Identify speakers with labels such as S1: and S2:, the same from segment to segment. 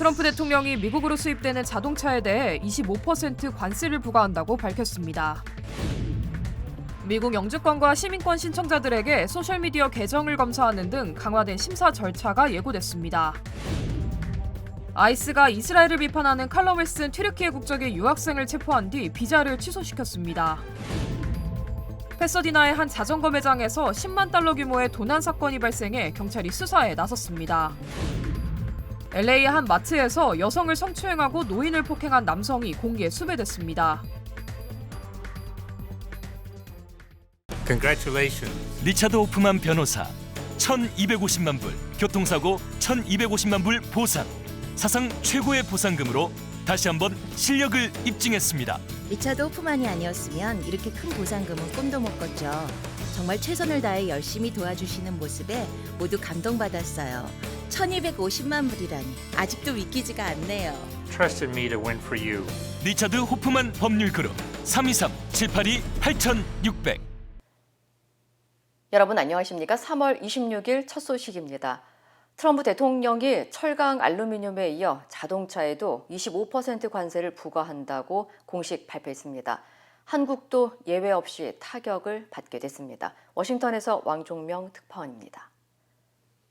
S1: 트럼프 대통령이 미국으로 수입되는 자동차에 대해 25% 관세를 부과한다고 밝혔습니다. 미국 영주권과 시민권 신청자들에게 소셜미디어 계정을 검사하는 등 강화된 심사 절차가 예고됐습니다. 아이스가 이스라엘을 비판하는 칼럼을 쓴 튀르키예 국적의 유학생을 체포한 뒤 비자를 취소시켰습니다. 패서디나의 한 자전거 매장에서 10만 달러 규모의 도난 사건이 발생해 경찰이 수사에 나섰습니다. LA의 한 마트에서 여성을 성추행하고 노인을 폭행한 남성이 공개 수배됐습니다.
S2: Congratulations.
S3: 리차드 호프만 변호사 1,250만 불, 교통사고 1,250만 불 보상. 사상 최고의 보상금으로 다시 한번 실력을 입증했습니다.
S4: 리차드 호프만이 아니었으면 이렇게 큰 보상금은 꿈도 못 꿨죠. 정말 최선을 다해 열심히 도와주시는 모습에 모두 감동받았어요. 1,250만 불이라니 아직도 믿기지가 않네요.
S2: Trusted me to win for you.
S3: 리차드 호프만 법률그룹 323-782-8600.
S5: 여러분 안녕하십니까? 3월 26일 첫 소식입니다. 트럼프 대통령이 철강 알루미늄에 이어 자동차에도 25% 관세를 부과한다고 공식 발표했습니다. 한국도 예외 없이 타격을 받게 됐습니다. 워싱턴에서 왕종명 특파원입니다.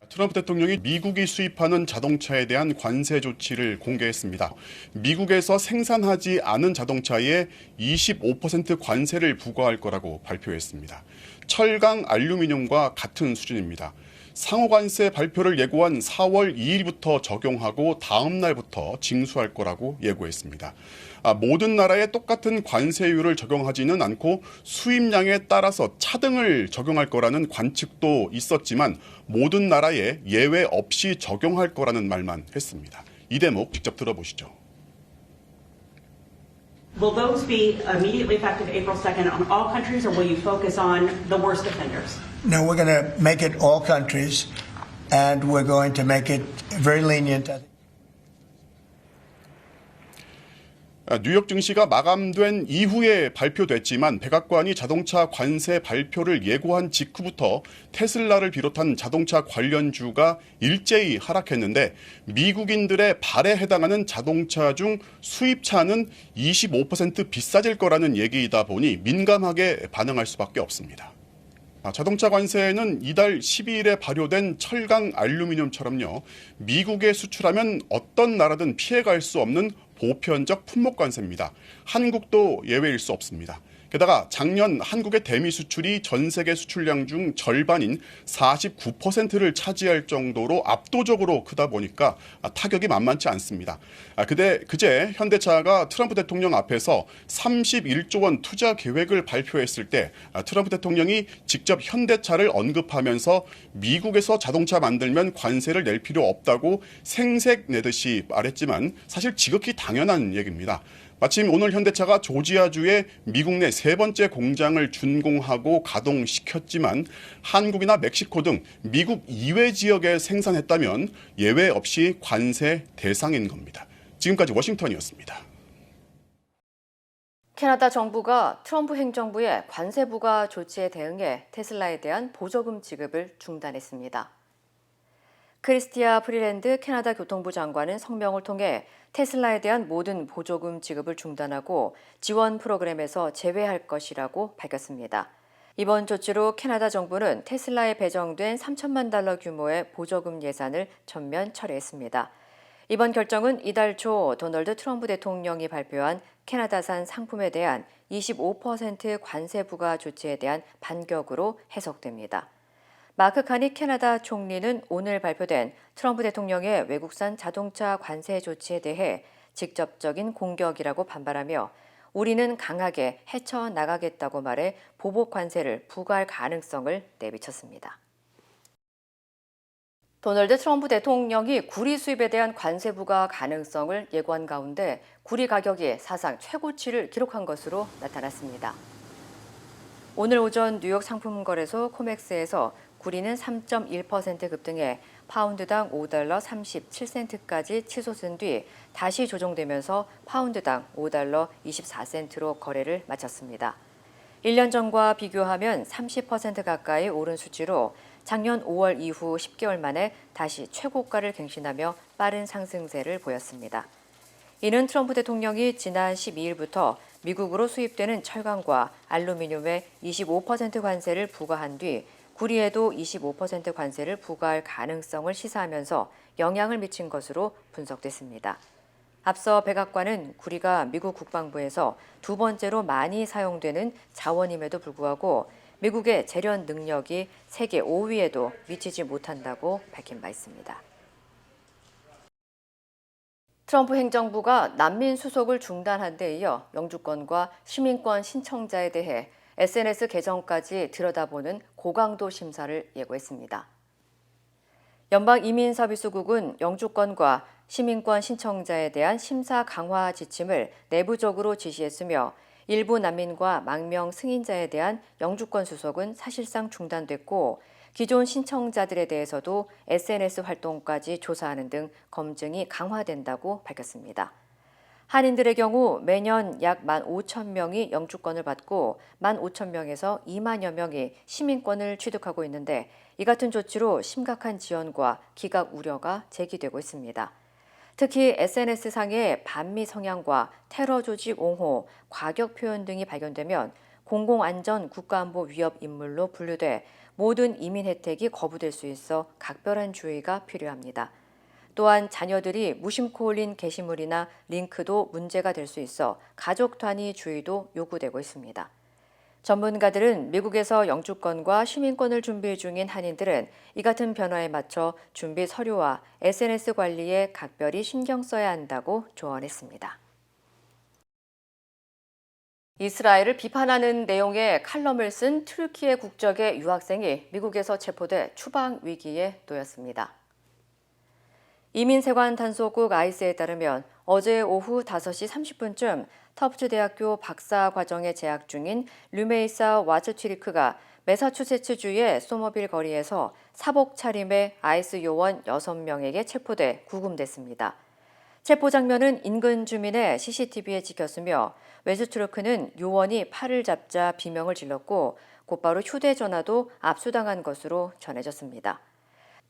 S6: 트럼프 대통령이 미국이 수입하는 자동차에 대한 관세 조치를 공개했습니다. 미국에서 생산하지 않은 자동차에 25% 관세를 부과할 거라고 발표했습니다. 철강 알루미늄과 같은 수준입니다. 상호관세 발표를 예고한 4월 2일부터 적용하고 다음 날부터 징수할 거라고 예고했습니다. 모든 나라에 똑같은 관세율을 적용하지는 않고 수입량에 따라서 차등을 적용할 거라는 관측도 있었지만 모든 나라에 예외 없이 적용할 거라는 말만 했습니다. 이 대목 직접 들어보시죠.
S7: Will those be immediately effective April 2nd on all countries, or will you focus on the worst offenders?
S8: No, we're going to make it all countries, and we're going to make it very lenient.
S6: 뉴욕 증시가 마감된 이후에 발표됐지만 백악관이 자동차 관세 발표를 예고한 직후부터 테슬라를 비롯한 자동차 관련주가 일제히 하락했는데 미국인들의 발에 해당하는 자동차 중 수입차는 25% 비싸질 거라는 얘기이다 보니 민감하게 반응할 수밖에 없습니다. 자동차 관세는 이달 12일에 발효된 철강 알루미늄처럼요, 미국에 수출하면 어떤 나라든 피해갈 수 없는 보편적 품목 관세입니다. 한국도 예외일 수 없습니다. 게다가 작년 한국의 대미 수출이 전 세계 수출량 중 절반인 49%를 차지할 정도로 압도적으로 크다 보니까 타격이 만만치 않습니다. 그제 현대차가 트럼프 대통령 앞에서 31조 원 투자 계획을 발표했을 때 트럼프 대통령이 직접 현대차를 언급하면서 미국에서 자동차 만들면 관세를 낼 필요 없다고 생색 내듯이 말했지만 사실 지극히 당연한 얘기입니다. 마침 오늘 현대차가 조지아주에 미국 내 세 번째 공장을 준공하고 가동시켰지만 한국이나 멕시코 등 미국 이외 지역에 생산했다면 예외 없이 관세 대상인 겁니다. 지금까지 워싱턴이었습니다.
S5: 캐나다 정부가 트럼프 행정부의 관세 부과 조치에 대응해 테슬라에 대한 보조금 지급을 중단했습니다. 크리스티아 프리랜드 캐나다 교통부 장관은 성명을 통해 테슬라에 대한 모든 보조금 지급을 중단하고 지원 프로그램에서 제외할 것이라고 밝혔습니다. 이번 조치로 캐나다 정부는 테슬라에 배정된 3천만 달러 규모의 보조금 예산을 전면 철회했습니다. 이번 결정은 이달 초 도널드 트럼프 대통령이 발표한 캐나다산 상품에 대한 25% 관세 부과 조치에 대한 반격으로 해석됩니다. 마크 카니 캐나다 총리는 오늘 발표된 트럼프 대통령의 외국산 자동차 관세 조치에 대해 직접적인 공격이라고 반발하며 우리는 강하게 헤쳐나가겠다고 말해 보복 관세를 부과할 가능성을 내비쳤습니다. 도널드 트럼프 대통령이 구리 수입에 대한 관세 부과 가능성을 예고한 가운데 구리 가격이 사상 최고치를 기록한 것으로 나타났습니다. 오늘 오전 뉴욕 상품거래소 코맥스에서 구리는 3.1% 급등해 파운드당 5달러 37센트까지 치솟은 뒤 다시 조정되면서 파운드당 5달러 24센트로 거래를 마쳤습니다. 1년 전과 비교하면 30% 가까이 오른 수치로 작년 5월 이후 10개월 만에 다시 최고가를 갱신하며 빠른 상승세를 보였습니다. 이는 트럼프 대통령이 지난 12일부터 미국으로 수입되는 철강과 알루미늄에 25% 관세를 부과한 뒤 구리에도 25% 관세를 부과할 가능성을 시사하면서 영향을 미친 것으로 분석됐습니다. 앞서 백악관은 구리가 미국 국방부에서 두 번째로 많이 사용되는 자원임에도 불구하고 미국의 재련 능력이 세계 5위에도 미치지 못한다고 밝힌 바 있습니다. 트럼프 행정부가 난민 수속을 중단한 데 이어 영주권과 시민권 신청자에 대해 SNS 계정까지 들여다보는 고강도 심사를 예고했습니다. 연방이민서비스국은 영주권과 시민권 신청자에 대한 심사 강화 지침을 내부적으로 지시했으며 일부 난민과 망명 승인자에 대한 영주권 수속은 사실상 중단됐고 기존 신청자들에 대해서도 SNS 활동까지 조사하는 등 검증이 강화된다고 밝혔습니다. 한인들의 경우 매년 약 15,000명이 영주권을 받고 15,000명에서 2만여 명이 시민권을 취득하고 있는데 이 같은 조치로 심각한 지연과 기각 우려가 제기되고 있습니다. 특히 SNS상의 반미 성향과 테러 조직 옹호, 과격 표현 등이 발견되면 공공안전 국가안보 위협 인물로 분류돼 모든 이민 혜택이 거부될 수 있어 각별한 주의가 필요합니다. 또한 자녀들이 무심코 올린 게시물이나 링크도 문제가 될 수 있어 가족 단위 주의도 요구되고 있습니다. 전문가들은 미국에서 영주권과 시민권을 준비 중인 한인들은 이 같은 변화에 맞춰 준비 서류와 SNS 관리에 각별히 신경 써야 한다고 조언했습니다. 이스라엘을 비판하는 내용의 칼럼을 쓴 튀르키예 국적의 유학생이 미국에서 체포돼 추방 위기에 놓였습니다. 이민세관 단속국 아이스에 따르면 어제 오후 5시 30분쯤 터프트 대학교 박사 과정에 재학 중인 르메이사 와츠튀리크가 매사추세츠주의 소머빌 거리에서 사복 차림의 아이스 요원 6명에게 체포돼 구금됐습니다. 체포 장면은 인근 주민의 CCTV에 찍혔으며 웨즈트루크는 요원이 팔을 잡자 비명을 질렀고 곧바로 휴대전화도 압수당한 것으로 전해졌습니다.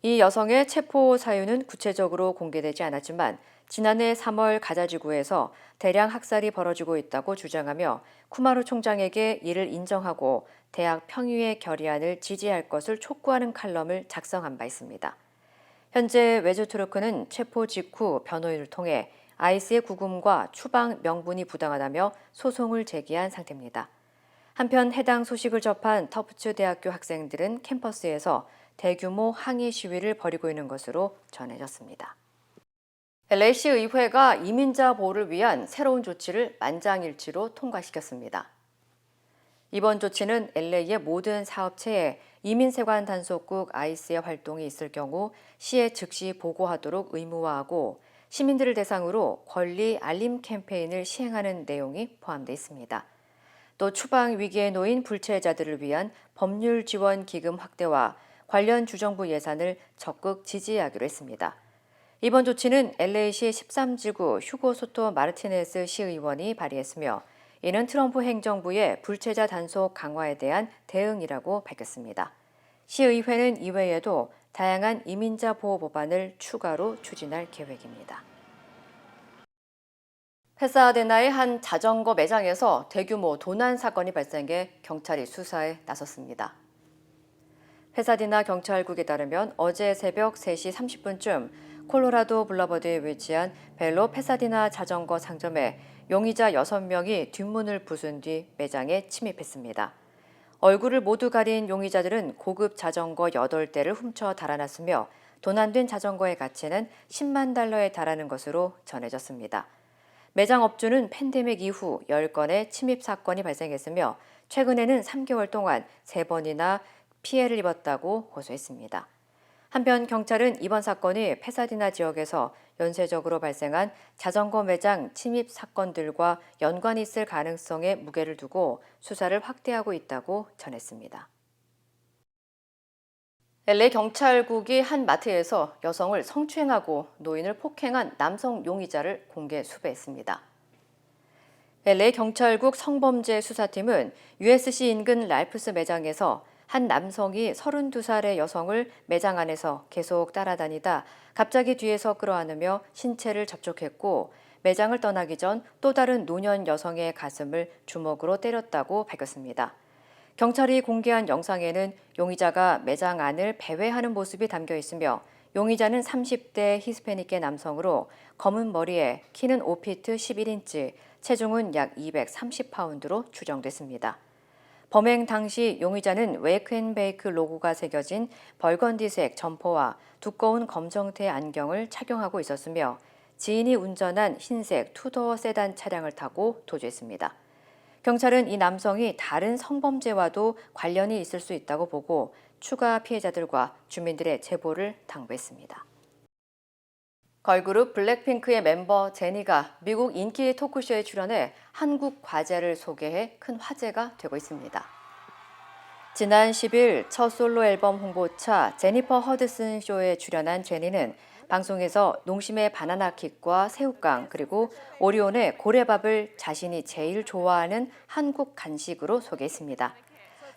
S5: 이 여성의 체포 사유는 구체적으로 공개되지 않았지만 지난해 3월 가자지구에서 대량 학살이 벌어지고 있다고 주장하며 쿠마루 총장에게 이를 인정하고 대학 평의회 결의안을 지지할 것을 촉구하는 칼럼을 작성한 바 있습니다. 현재 웨즈트루크는 체포 직후 변호인을 통해 아이스의 구금과 추방 명분이 부당하다며 소송을 제기한 상태입니다. 한편 해당 소식을 접한 터프츠 대학교 학생들은 캠퍼스에서 대규모 항의 시위를 벌이고 있는 것으로 전해졌습니다. LA시 의회가 이민자 보호를 위한 새로운 조치를 만장일치로 통과시켰습니다. 이번 조치는 LA의 모든 사업체에 이민세관 단속국 아이스의 활동이 있을 경우 시에 즉시 보고하도록 의무화하고 시민들을 대상으로 권리 알림 캠페인을 시행하는 내용이 포함되어 있습니다. 또 추방 위기에 놓인 불체자들을 위한 법률 지원 기금 확대와 관련 주정부 예산을 적극 지지하기로 했습니다. 이번 조치는 LA시 13지구 휴고 소토 마르티네스 시의원이 발의했으며 이는 트럼프 행정부의 불체자 단속 강화에 대한 대응이라고 밝혔습니다. 시의회는 이외에도 다양한 이민자 보호 법안을 추가로 추진할 계획입니다. 페사데나의 한 자전거 매장에서 대규모 도난 사건이 발생해 경찰이 수사에 나섰습니다. 페사디나 경찰국에 따르면 어제 새벽 3시 30분쯤 콜로라도 블러버드에 위치한 벨로 페사디나 자전거 상점에 용의자 6명이 뒷문을 부순 뒤 매장에 침입했습니다. 얼굴을 모두 가린 용의자들은 고급 자전거 8대를 훔쳐 달아났으며 도난된 자전거의 가치는 10만 달러에 달하는 것으로 전해졌습니다. 매장 업주는 팬데믹 이후 10건의 침입 사건이 발생했으며 최근에는 3개월 동안 3번이나 피해를 입었다고 호소했습니다. 한편 경찰은 이번 사건이 페사디나 지역에서 연쇄적으로 발생한 자전거 매장 침입 사건들과 연관이 있을 가능성에 무게를 두고 수사를 확대하고 있다고 전했습니다. LA 경찰국이 한 마트에서 여성을 성추행하고 노인을 폭행한 남성 용의자를 공개 수배했습니다. LA 경찰국 성범죄 수사팀은 USC 인근 랄프스 매장에서 한 남성이 32살의 여성을 매장 안에서 계속 따라다니다 갑자기 뒤에서 끌어안으며 신체를 접촉했고 매장을 떠나기 전 또 다른 노년 여성의 가슴을 주먹으로 때렸다고 밝혔습니다. 경찰이 공개한 영상에는 용의자가 매장 안을 배회하는 모습이 담겨 있으며 용의자는 30대 히스패닉계 남성으로 검은 머리에 키는 5피트 11인치, 체중은 약 230파운드로 추정됐습니다. 범행 당시 용의자는 웨이크앤베이크 로고가 새겨진 벌건디색 점퍼와 두꺼운 검정태 안경을 착용하고 있었으며 지인이 운전한 흰색 투도어 세단 차량을 타고 도주했습니다. 경찰은 이 남성이 다른 성범죄와도 관련이 있을 수 있다고 보고 추가 피해자들과 주민들의 제보를 당부했습니다. 걸그룹 블랙핑크의 멤버 제니가 미국 인기 토크쇼에 출연해 한국 과자를 소개해 큰 화제가 되고 있습니다. 지난 10일 첫 솔로 앨범 홍보차 제니퍼 허드슨 쇼에 출연한 제니는 방송에서 농심의 바나나킥과 새우깡 그리고 오리온의 고래밥을 자신이 제일 좋아하는 한국 간식으로 소개했습니다.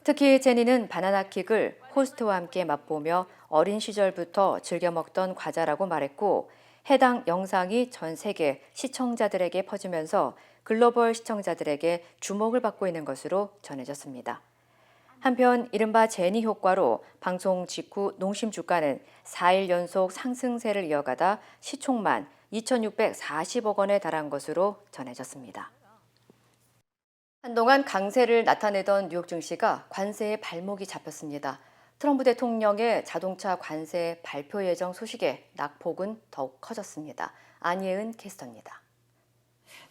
S5: 특히 제니는 바나나킥을 호스트와 함께 맛보며 어린 시절부터 즐겨 먹던 과자라고 말했고 해당 영상이 전 세계 시청자들에게 퍼지면서 글로벌 시청자들에게 주목을 받고 있는 것으로 전해졌습니다. 한편 이른바 제니 효과로 방송 직후 농심 주가는 4일 연속 상승세를 이어가다 시총만 2,640억 원에 달한 것으로 전해졌습니다. 한동안 강세를 나타내던 뉴욕 증시가 관세에 발목이 잡혔습니다. 트럼프 대통령의 자동차 관세 발표 예정 소식에 낙폭은 더욱 커졌습니다. 안예은 캐스터입니다.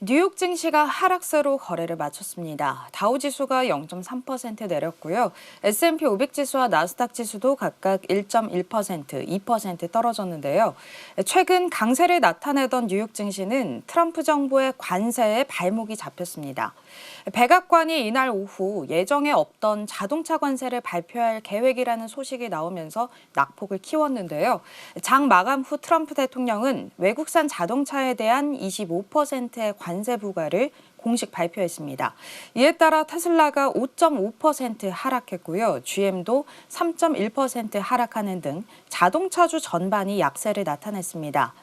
S9: 뉴욕 증시가 하락세로 거래를 마쳤습니다. 다우지수가 0.3% 내렸고요. S&P 500 지수와 나스닥 지수도 각각 1.1%, 2% 떨어졌는데요. 최근 강세를 나타내던 뉴욕 증시는 트럼프 정부의 관세에 발목이 잡혔습니다. 백악관이 이날 오후 예정에 없던 자동차 관세를 발표할 계획이라는 소식이 나오면서 낙폭을 키웠는데요. 장 마감 후 트럼프 대통령은 외국산 자동차에 대한 25%의 관세 부과를 공식 발표했습니다. 이에 따라 테슬라가 5.5% 하락했고요. GM도 3.1% 하락하는 등 자동차주 전반이 약세를 나타냈습니다.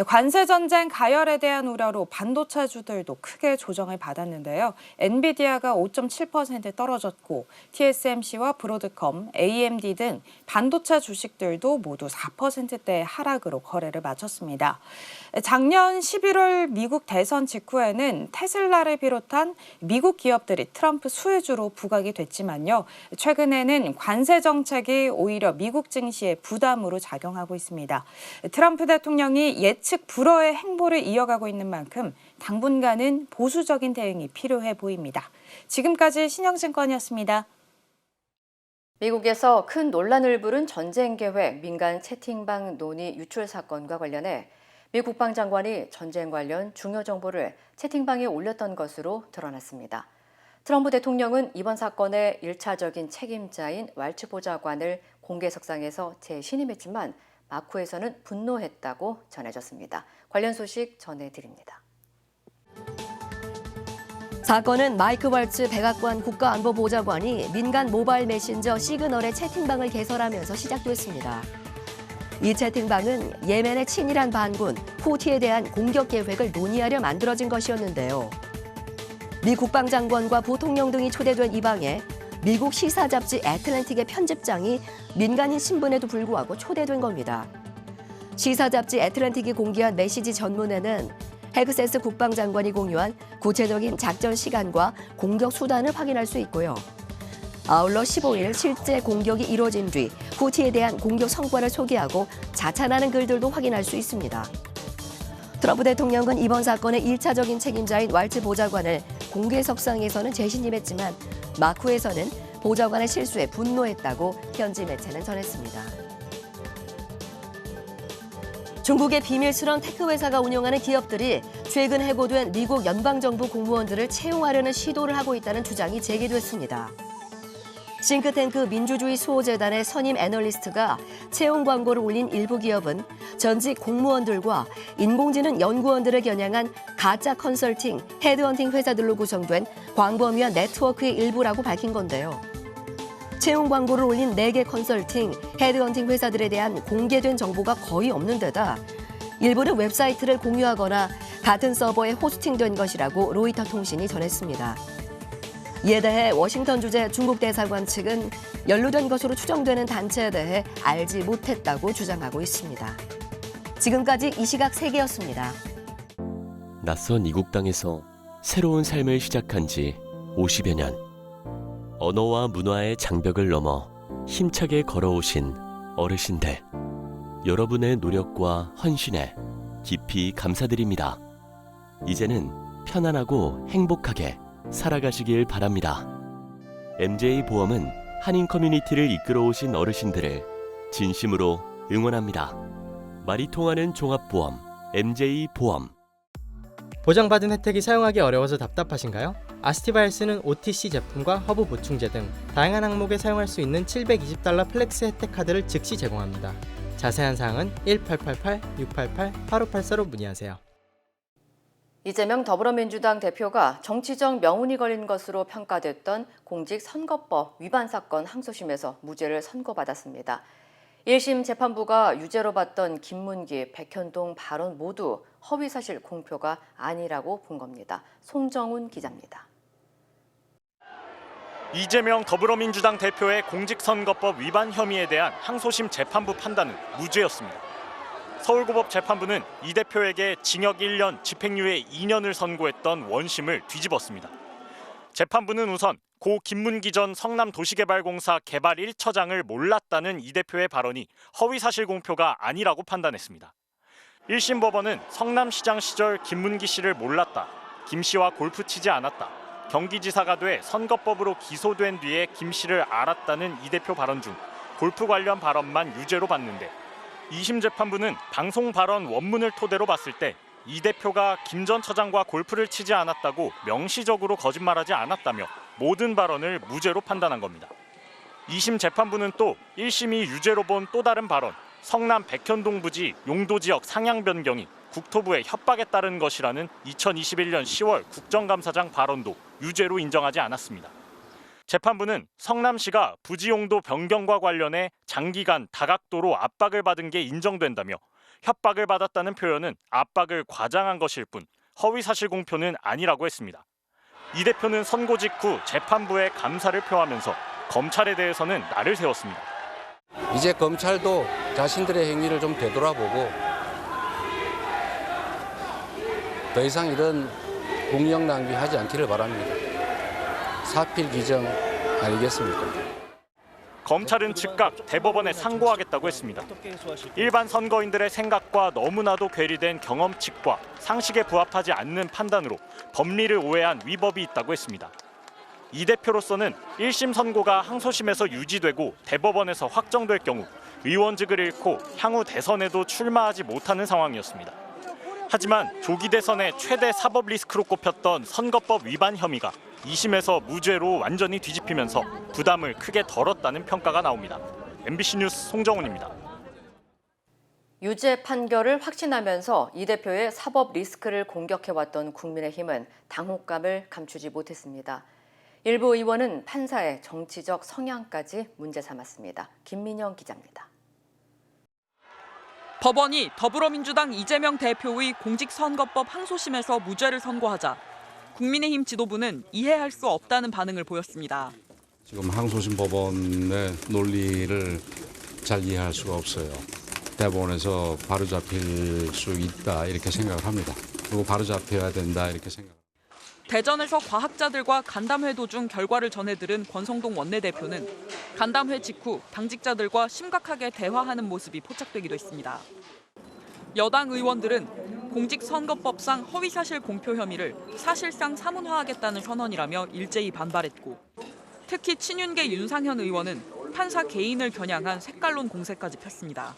S9: 관세 전쟁 가열에 대한 우려로 반도체주들도 크게 조정을 받았는데요. 엔비디아가 5.7% 떨어졌고 TSMC와 브로드컴, AMD 등 반도체 주식들도 모두 4%대의 하락으로 거래를 마쳤습니다. 작년 11월 미국 대선 직후에는 테슬라를 비롯한 미국 기업들이 트럼프 수혜주로 부각이 됐지만요. 최근에는 관세 정책이 오히려 미국 증시에 부담으로 작용하고 있습니다. 트럼프 대통령이 예측 불허의 행보를 이어가고 있는 만큼 당분간은 보수적인 대응이 필요해 보입니다. 지금까지 신영증권이었습니다.
S5: 미국에서 큰 논란을 부른 전쟁 계획 민간 채팅방 논의 유출 사건과 관련해 미 국방장관이 전쟁 관련 중요 정보를 채팅방에 올렸던 것으로 드러났습니다. 트럼프 대통령은 이번 사건의 1차적인 책임자인 왈츠 보좌관을 공개석상에서 재신임했지만 마쿠에서는 분노했다고 전해졌습니다. 관련 소식 전해드립니다.
S10: 사건은 마이크 왈츠 백악관 국가안보보좌관이 민간 모바일 메신저 시그널의 채팅방을 개설하면서 시작됐습니다. 이 채팅방은 예멘의 친일한 반군 후티에 대한 공격 계획을 논의하려 만들어진 것이었는데요. 미 국방장관과 부통령 등이 초대된 이 방에 미국 시사 잡지 애틀랜틱의 편집장이 민간인 신분에도 불구하고 초대된 겁니다. 시사 잡지 애틀랜틱이 공개한 메시지 전문에는 헤그세스 국방장관이 공유한 구체적인 작전 시간과 공격 수단을 확인할 수 있고요. 아울러 15일 실제 공격이 이루어진 뒤 후티에 대한 공격 성과를 소개하고 자찬하는 글들도 확인할 수 있습니다. 트럼프 대통령은 이번 사건의 1차적인 책임자인 왈츠 보좌관을 공개석상에서는 재신임했지만 마쿠에서는 보좌관의 실수에 분노했다고 현지 매체는 전했습니다. 중국의 비밀스러운 테크 회사가 운영하는 기업들이 최근 해고된 미국 연방정부 공무원들을 채용하려는 시도를 하고 있다는 주장이 제기됐습니다. 싱크탱크 민주주의 수호재단의 선임 애널리스트가 채용 광고를 올린 일부 기업은 전직 공무원들과 인공지능 연구원들을 겨냥한 가짜 컨설팅, 헤드헌팅 회사들로 구성된 광범위한 네트워크의 일부라고 밝힌 건데요. 채용 광고를 올린 4개 컨설팅, 헤드헌팅 회사들에 대한 공개된 정보가 거의 없는 데다 일부는 웹사이트를 공유하거나 같은 서버에 호스팅된 것이라고 로이터 통신이 전했습니다. 이에 대해 워싱턴 주재 중국 대사관 측은 연루된 것으로 추정되는 단체에 대해 알지 못했다고 주장하고 있습니다. 지금까지 이 시각 세계였습니다.
S11: 낯선 이국 땅에서 새로운 삶을 시작한 지 50여 년. 언어와 문화의 장벽을 넘어 힘차게 걸어오신 어르신들. 여러분의 노력과 헌신에 깊이 감사드립니다. 이제는 편안하고 행복하게 살아가시길 바랍니다. MJ보험은 한인 커뮤니티를 이끌어오신 어르신들을 진심으로 응원합니다. 말이 통하는 종합보험 MJ보험.
S12: 보장받은 혜택이 사용하기 어려워서 답답하신가요? 아스티바헬스는 OTC 제품과 허브 보충제 등 다양한 항목에 사용할 수 있는 $720 플렉스 혜택 카드를 즉시 제공합니다. 자세한 사항은 1888-688-8584로 문의하세요.
S5: 이재명 더불어민주당 대표가 정치적 명운이 걸린 것으로 평가됐던 공직선거법 위반 사건 항소심에서 무죄를 선고받았습니다. 1심 재판부가 유죄로 봤던 김문기, 백현동 발언 모두 허위사실 공표가 아니라고 본 겁니다. 송정훈 기자입니다.
S13: 이재명 더불어민주당 대표의 공직선거법 위반 혐의에 대한 항소심 재판부 판단은 무죄였습니다. 서울고법 재판부는 이 대표에게 징역 1년, 집행유예 2년을 선고했던 원심을 뒤집었습니다. 재판부는 우선 고 김문기 전 성남도시개발공사 개발 1처장을 몰랐다는 이 대표의 발언이 허위사실 공표가 아니라고 판단했습니다. 1심 법원은 성남시장 시절 김문기 씨를 몰랐다, 김 씨와 골프 치지 않았다, 경기지사가 돼 선거법으로 기소된 뒤에 김 씨를 알았다는 이 대표 발언 중 골프 관련 발언만 유죄로 봤는데 2심 재판부는 방송 발언 원문을 토대로 봤을 때 이 대표가 김 전 처장과 골프를 치지 않았다고 명시적으로 거짓말하지 않았다며 모든 발언을 무죄로 판단한 겁니다. 2심 재판부는 또 1심이 유죄로 본 또 다른 발언, 성남 백현동 부지 용도 지역 상향 변경이 국토부의 협박에 따른 것이라는 2021년 10월 국정감사장 발언도 유죄로 인정하지 않았습니다. 재판부는 성남시가 부지 용도 변경과 관련해 장기간 다각도로 압박을 받은 게 인정된다며 협박을 받았다는 표현은 압박을 과장한 것일 뿐 허위사실 공표는 아니라고 했습니다. 이 대표는 선고 직후 재판부에 감사를 표하면서 검찰에 대해서는 날을 세웠습니다.
S14: 이제 검찰도 자신들의 행위를 좀 되돌아보고 더 이상 이런 공력 낭비하지 않기를 바랍니다. 사필 규정 아니겠습니까?
S13: 검찰은 즉각 대법원에 상고하겠다고 했습니다. 일반 선거인들의 생각과 너무나도 괴리된 경험칙과 상식에 부합하지 않는 판단으로 법리를 오해한 위법이 있다고 했습니다. 이 대표로서는 1심 선고가 항소심에서 유지되고 대법원에서 확정될 경우 의원직을 잃고 향후 대선에도 출마하지 못하는 상황이었습니다. 하지만 조기 대선의 최대 사법 리스크로 꼽혔던 선거법 위반 혐의가 2심에서 무죄로 완전히 뒤집히면서 부담을 크게 덜었다는 평가가 나옵니다. MBC 뉴스 송정훈입니다.
S5: 유죄 판결을 확신하면서 이 대표의 사법 리스크를 공격해왔던 국민의힘은 당혹감을 감추지 못했습니다. 일부 의원은 판사의 정치적 성향까지 문제 삼았습니다. 김민영 기자입니다.
S15: 법원이 더불어민주당 이재명 대표의 공직선거법 항소심에서 무죄를 선고하자 국민의힘 지도부는 이해할 수 없다는 반응을 보였습니다.
S16: 지금 항소심 법원의 논리를 잘 이해할 수가 없어요. 대법원에서 바로잡힐 수 있다 이렇게 생각을 합니다. 그리고 바로잡혀야 된다 이렇게 생각합니다.
S15: 대전에서 과학자들과 간담회 도중 결과를 전해들은 권성동 원내대표는 간담회 직후 당직자들과 심각하게 대화하는 모습이 포착되기도 했습니다. 여당 의원들은 공직선거법상 허위사실 공표 혐의를 사실상 사문화하겠다는 선언이라며 일제히 반발했고 특히 친윤계 윤상현 의원은 판사 개인을 겨냥한 색깔론 공세까지 폈습니다.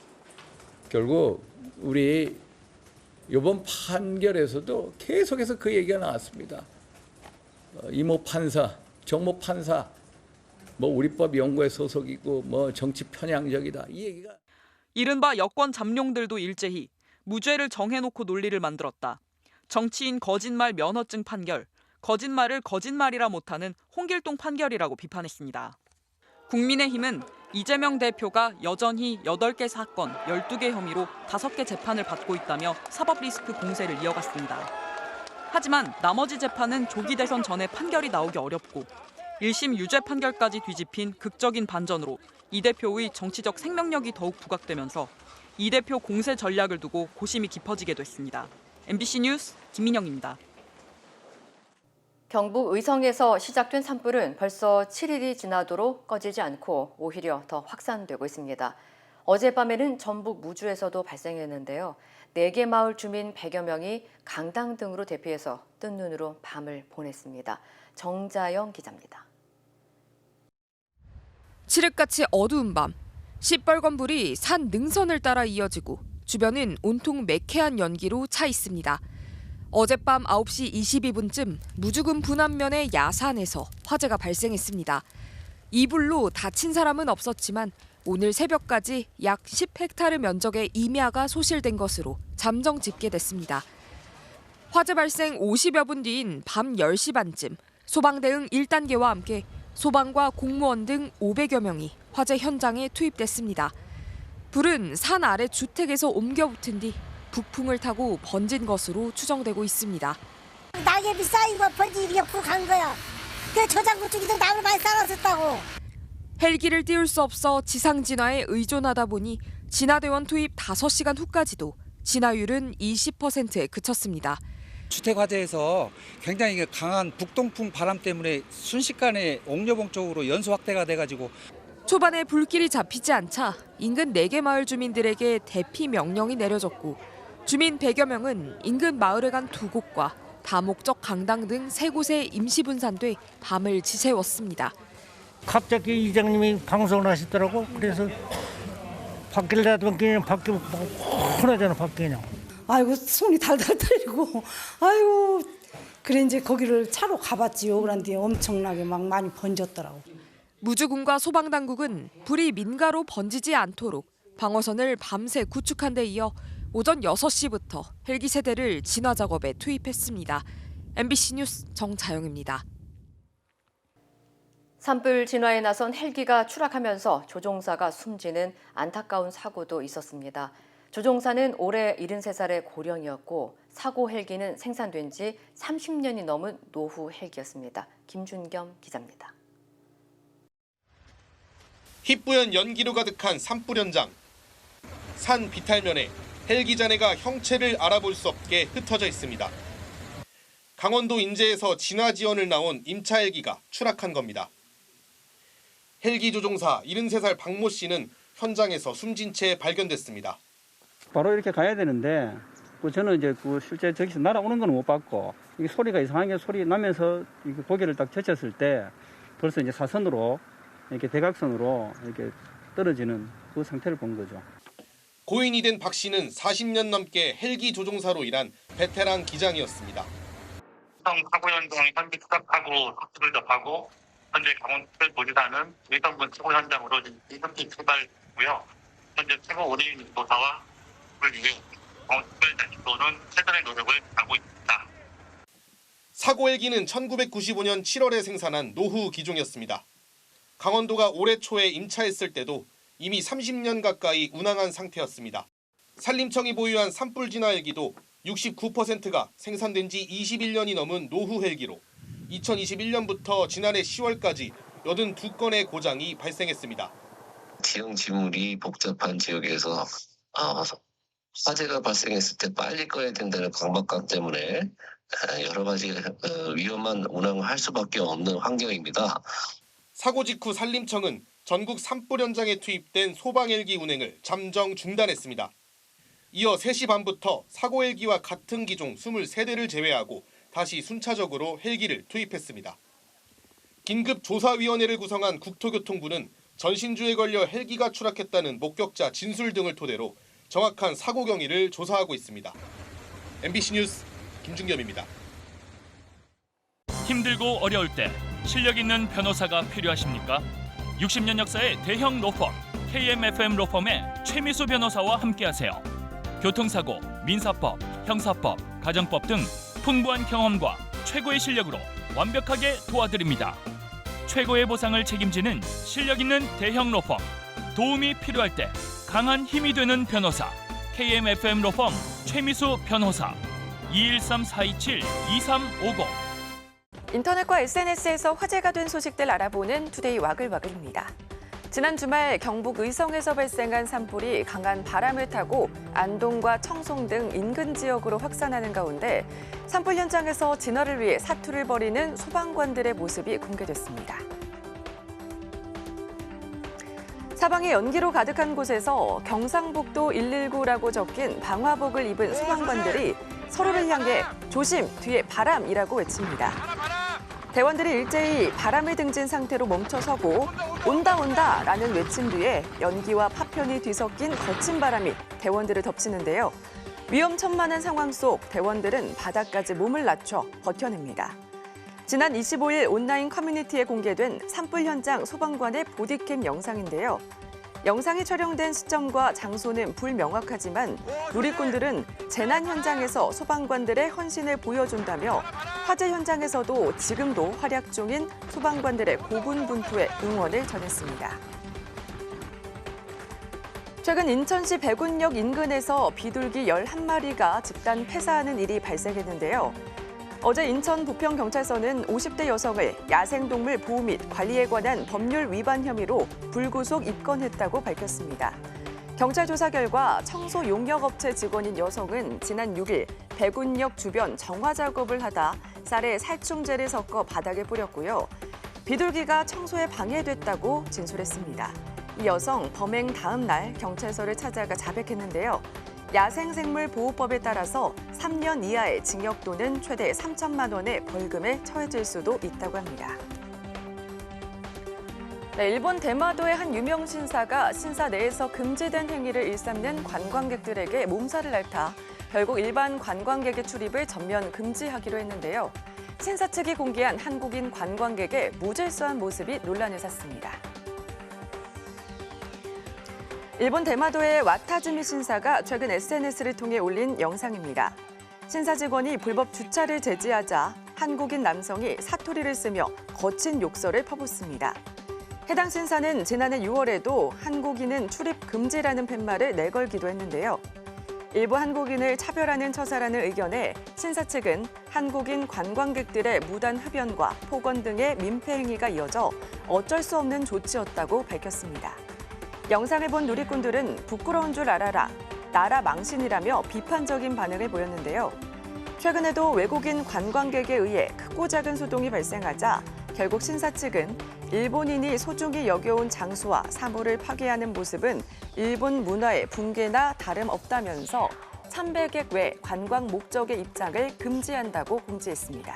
S17: 결국 우리 이번 판결에서도 계속해서 그 얘기가 나왔습니다. 이모 판사, 정모 판사, 뭐 우리법 연구회 소속이고 뭐 정치 편향적이다 이 얘기가.
S15: 이른바 여권 잠룡들도 일제히 무죄를 정해놓고 논리를 만들었다. 정치인 거짓말 면허증 판결, 거짓말을 거짓말이라 못하는 홍길동 판결이라고 비판했습니다. 국민의힘은 이재명 대표가 여전히 8개 사건, 12개 혐의로 5개 재판을 받고 있다며 사법 리스크 공세를 이어갔습니다. 하지만 나머지 재판은 조기 대선 전에 판결이 나오기 어렵고 1심 유죄 판결까지 뒤집힌 극적인 반전으로 이 대표의 정치적 생명력이 더욱 부각되면서 이 대표 공세 전략을 두고 고심이 깊어지게 됐습니다. MBC 뉴스 김민영입니다.
S5: 경북 의성에서 시작된 산불은 벌써 7일이 지나도록 꺼지지 않고 오히려 더 확산되고 있습니다. 어젯밤에는 전북 무주에서도 발생했는데요. 4개 마을 주민 100여 명이 강당 등으로 대피해서 뜬 눈으로 밤을 보냈습니다. 정자영 기자입니다.
S1: 칠흑같이 어두운 밤, 시뻘건 불이 산 능선을 따라 이어지고 주변은 온통 매캐한 연기로 차 있습니다. 어젯밤 9시 22분쯤 무주군 분안면의 야산에서 화재가 발생했습니다. 이 불로 다친 사람은 없었지만 오늘 새벽까지 약 10헥타르 면적의 임야가 소실된 것으로 잠정 집계됐습니다. 화재 발생 50여 분 뒤인 밤 10시 반쯤 소방대응 1단계와 함께 소방과 공무원 등 500여 명이 화재 현장에 투입됐습니다. 불은 산 아래 주택에서 옮겨 붙은 뒤 북풍을 타고 번진 것으로 추정되고 있습니다.
S18: 낙엽이 쌓이고 번지 옆으로 간 거야. 그 저장고 쪽에도 나무를 많이 쌓아놨었다고.
S1: 헬기를 띄울 수 없어 지상 진화에 의존하다 보니 진화대원 투입 5시간 후까지도 진화율은 20%에 그쳤습니다.
S19: 주택 화재에서 굉장히 강한 북동풍 바람 때문에 순식간에 옥녀봉 쪽으로 연소 확대가 돼가지고
S1: 초반에 불길이 잡히지 않자 인근 4개 마을 주민들에게 대피 명령이 내려졌고 주민 100여 명은 인근 마을에 간 2곳과 다목적 강당 등 3곳에 임시 분산돼 밤을 지새웠습니다.
S20: 갑자기 이장님이 방송을 하시더라고. 그래서 밖을 나가면 그냥 밖에 훤하잖아, 밖에 그냥.
S21: 아이고 손이 달달 떨리고 아이고 그래 이제 거기를 차로 가봤지요. 그런데 엄청나게 막 많이 번졌더라고.
S1: 무주군과 소방당국은 불이 민가로 번지지 않도록 방어선을 밤새 구축한 데 이어 오전 6시부터 헬기 세대를 진화 작업에 투입했습니다. MBC 뉴스 정자영입니다.
S5: 산불 진화에 나선 헬기가 추락하면서 조종사가 숨지는 안타까운 사고도 있었습니다. 조종사는 올해 73살의 고령이었고 사고 헬기는 생산된 지 30년이 넘은 노후 헬기였습니다. 김준겸 기자입니다.
S22: 희뿌연 연기로 가득한 산불 현장. 산 비탈면에 헬기 잔해가 형체를 알아볼 수 없게 흩어져 있습니다. 강원도 인제에서 진화 지원을 나온 임차 헬기가 추락한 겁니다. 헬기 조종사 73살 박모 씨는 현장에서 숨진 채 발견됐습니다.
S23: 바로 이렇게 가야 되는데 저는 이제 실제 저기서 날아오는 건 못 봤고 이게 소리가 이상하게 소리 나면서 이렇게 고개를 딱 젖혔을 때 벌써 이제 사선으로 이렇게 대각선으로 이렇게 떨어지는 그 상태를 본 거죠.
S22: 고인이 된 박 씨는 40년 넘게 헬기 조종사로 일한 베테랑 기장이었습니다.
S24: 사고 현장 현지 추적하고 접수를 접하고 현재 강원도지사는 의성군 사고 현장으로 현지 출발했고요. 현재 최고 원인 조사와 를 위해 강원도는 최선의 노력을 하고 있습니다.
S22: 사고 헬기는 1995년 7월에 생산한 노후 기종이었습니다. 강원도가 올해 초에 임차했을 때도 이미 30년 가까이 운항한 상태였습니다. 산림청이 보유한 산불 진화 헬기도 69%가 생산된 지 21년이 넘은 노후 헬기로 2021년부터 지난해 10월까지 82건의 고장이 발생했습니다.
S25: 지형 지물이 복잡한 지역에서 화재가 발생했을 때 빨리 꺼야 된다는 강박감 때문에 여러 가지 위험한 운항을 할 수밖에 없는 환경입니다.
S22: 사고 직후 산림청은 전국 산불 현장에 투입된 소방 헬기 운행을 잠정 중단했습니다. 이어 3시 반부터 사고 헬기와 같은 기종 23대를 제외하고 다시 순차적으로 헬기를 투입했습니다. 긴급조사위원회를 구성한 국토교통부는 전신주에 걸려 헬기가 추락했다는 목격자 진술 등을 토대로 정확한 사고 경위를 조사하고 있습니다. MBC 뉴스 김준겸입니다.
S3: 힘들고 어려울 때 실력 있는 변호사가 필요하십니까? 60년 역사의 대형 로펌 KMFM 로펌의 최미수 변호사와 함께하세요. 교통사고, 민사법, 형사법, 가정법 등 풍부한 경험과 최고의 실력으로 완벽하게 도와드립니다. 최고의 보상을 책임지는 실력 있는 대형 로펌. 도움이 필요할 때 강한 힘이 되는 변호사. KMFM 로펌 최미수 변호사. 213-427-2350.
S2: 인터넷과 SNS에서 화제가 된 소식들 알아보는 투데이 와글와글입니다. 지난 주말 경북 의성에서 발생한 산불이 강한 바람을 타고 안동과 청송 등 인근 지역으로 확산하는 가운데 산불 현장에서 진화를 위해 사투를 벌이는 소방관들의 모습이 공개됐습니다. 사방이 연기로 가득한 곳에서 경상북도 119라고 적힌 방화복을 입은 소방관들이 서로를 향해 조심, 뒤에 바람이라고 외칩니다. 대원들이 일제히 바람을 등진 상태로 멈춰서고 온다 온다 라는 외침 뒤에 연기와 파편이 뒤섞인 거친 바람이 대원들을 덮치는데요. 위험천만한 상황 속 대원들은 바닥까지 몸을 낮춰 버텨냅니다. 지난 25일 온라인 커뮤니티에 공개된 산불 현장 소방관의 보디캠 영상인데요. 영상이 촬영된 시점과 장소는 불명확하지만 누리꾼들은 재난 현장에서 소방관들의 헌신을 보여준다며 화재 현장에서도 지금도 활약 중인 소방관들의 고군분투의 응원을 전했습니다. 최근 인천시 백운역 인근에서 비둘기 11마리가 집단 폐사하는 일이 발생했는데요. 어제 인천 부평경찰서는 50대 여성을 야생동물 보호 및 관리에 관한 법률 위반 혐의로 불구속 입건했다고 밝혔습니다. 경찰 조사 결과 청소 용역업체 직원인 여성은 지난 6일 백운역 주변 정화 작업을 하다 쌀에 살충제를 섞어 바닥에 뿌렸고요. 비둘기가 청소에 방해됐다고 진술했습니다. 이 여성 범행 다음 날 경찰서를 찾아가 자백했는데요. 야생생물보호법에 따라서 3년 이하의 징역 또는 최대 3천만 원의 벌금에 처해질 수도 있다고 합니다. 일본 대마도의 한 유명 신사가 신사 내에서 금지된 행위를 일삼는 관광객들에게 몸살을 앓다 결국 일반 관광객의 출입을 전면 금지하기로 했는데요. 신사 측이 공개한 한국인 관광객의 무질서한 모습이 논란을 샀습니다. 일본 대마도의 와타즈미 신사가 최근 SNS를 통해 올린 영상입니다. 신사 직원이 불법 주차를 제지하자 한국인 남성이 사투리를 쓰며 거친 욕설을 퍼붓습니다. 해당 신사는 지난해 6월에도 한국인은 출입 금지라는 팻말을 내걸기도 했는데요. 일부 한국인을 차별하는 처사라는 의견에 신사 측은 한국인 관광객들의 무단 흡연과 폭언 등의 민폐 행위가 이어져 어쩔 수 없는 조치였다고 밝혔습니다. 영상을 본 누리꾼들은 부끄러운 줄 알아라, 나라 망신이라며 비판적인 반응을 보였는데요. 최근에도 외국인 관광객에 의해 크고 작은 소동이 발생하자 결국 신사 측은 일본인이 소중히 여겨온 장소와 사물을 파괴하는 모습은 일본 문화의 붕괴나 다름없다면서 참배객 외 관광 목적의 입장을 금지한다고 공지했습니다.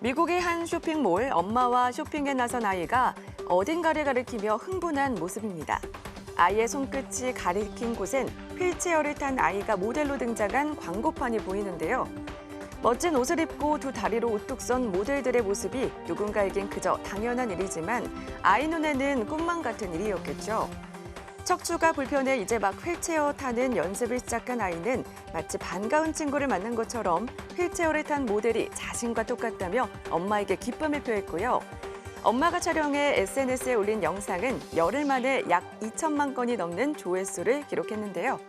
S2: 미국의 한 쇼핑몰, 엄마와 쇼핑에 나선 아이가 어딘가를 가리키며 흥분한 모습입니다. 아이의 손끝이 가리킨 곳엔 휠체어를 탄 아이가 모델로 등장한 광고판이 보이는데요. 멋진 옷을 입고 두 다리로 우뚝 선 모델들의 모습이 누군가에겐 그저 당연한 일이지만 아이 눈에는 꿈만 같은 일이었겠죠. 척추가 불편해 이제 막 휠체어 타는 연습을 시작한 아이는 마치 반가운 친구를 만난 것처럼 휠체어를 탄 모델이 자신과 똑같다며 엄마에게 기쁨을 표했고요. 엄마가 촬영해 SNS에 올린 영상은 열흘 만에 약 2천만 건이 넘는 조회수를 기록했는데요.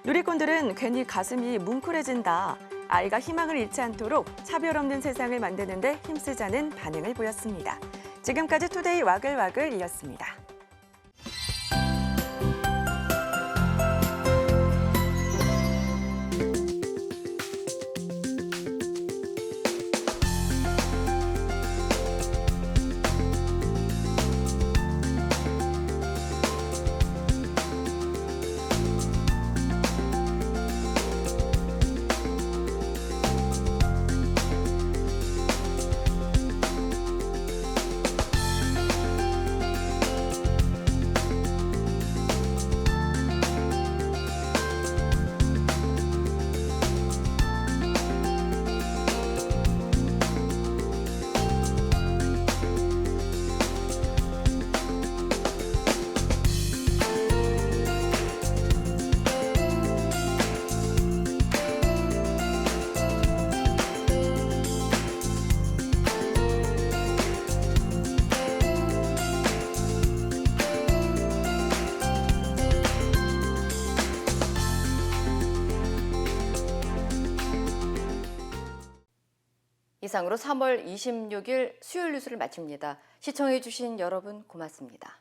S2: 누리꾼들은 괜히 가슴이 뭉클해진다. 아이가 희망을 잃지 않도록 차별 없는 세상을 만드는 데 힘쓰자는 반응을 보였습니다. 지금까지 투데이 와글와글이었습니다.
S5: 이상으로 3월 26일 수요일 뉴스를 마칩니다. 시청해주신 여러분 고맙습니다.